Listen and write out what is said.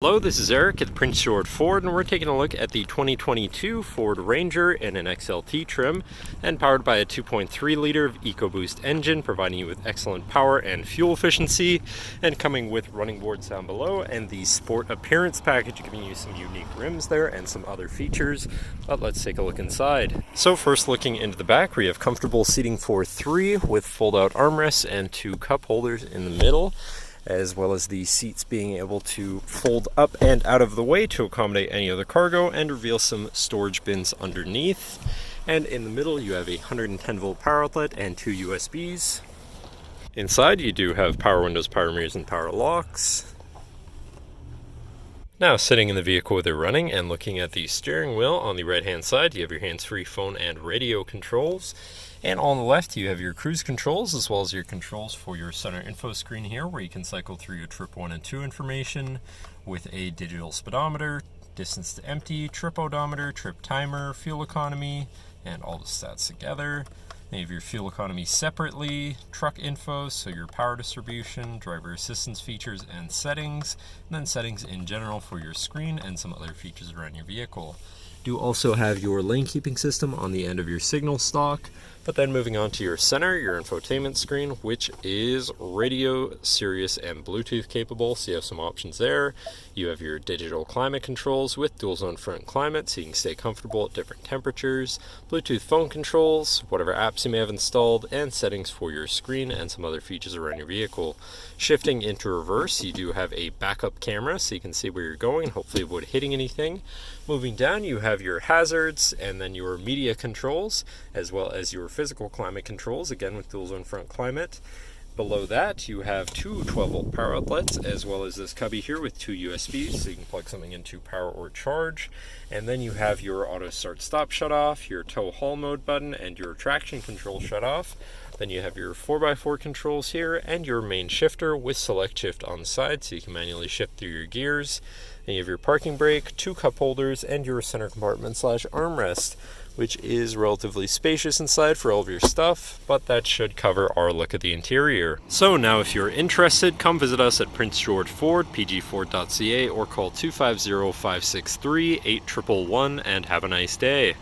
Hello, this is Eric at Prince George Ford, and we're taking a look at the 2022 Ford Ranger in an XLT trim and powered by a 2.3 liter EcoBoost engine, providing you with excellent power and fuel efficiency, and coming with running boards down below and the Sport Appearance Package, giving you some unique rims there and some other features. But let's take a look inside. So first, looking into the back, we have comfortable seating for 3 with fold-out armrests and 2 cup holders in the middle, as well as the seats being able to fold up and out of the way to accommodate any other cargo and reveal some storage bins underneath. And in the middle you have a 110 volt power outlet and 2 USBs. Inside you do have power windows, power mirrors, and power locks. Now, sitting in the vehicle with it running and looking at the steering wheel, on the right hand side you have your hands-free phone and radio controls, and on the left you have your cruise controls as well as your controls for your center info screen here, where you can cycle through your trip 1 and 2 information with a digital speedometer, distance to empty, trip odometer, trip timer, fuel economy, and all the stats together. Then you have your fuel economy separately, truck info, so your power distribution, driver assistance features and settings, and then settings in general for your screen and some other features around your vehicle. You also have your lane keeping system on the end of your signal stock. But then moving on to your center, your infotainment screen, which is radio, Sirius, and Bluetooth capable, so you have some options there. You have your digital climate controls with dual zone front climate, so you can stay comfortable at different temperatures, Bluetooth phone controls, whatever apps you may have installed, and settings for your screen and some other features around your vehicle. Shifting into reverse, you do have a backup camera, so you can see where you're going, hopefully avoid hitting anything. Moving down, you have your hazards, and then your media controls, as well as your physical climate controls, again with dual zone front climate. Below that you have 2 12 volt power outlets, as well as this cubby here with 2 USBs, so you can plug something into power or charge. And then you have your auto start stop shut off, your tow haul mode button, and your traction control shut off. Then you have your 4x4 controls here and your main shifter with select shift on the side, so you can manually shift through your gears. And you have your parking brake, 2 cup holders, and your center compartment / armrest, which is relatively spacious inside for all of your stuff, but that should cover our look at the interior. So now if you're interested, come visit us at Prince George Ford, pgford.ca, or call 250-563-8111 and have a nice day.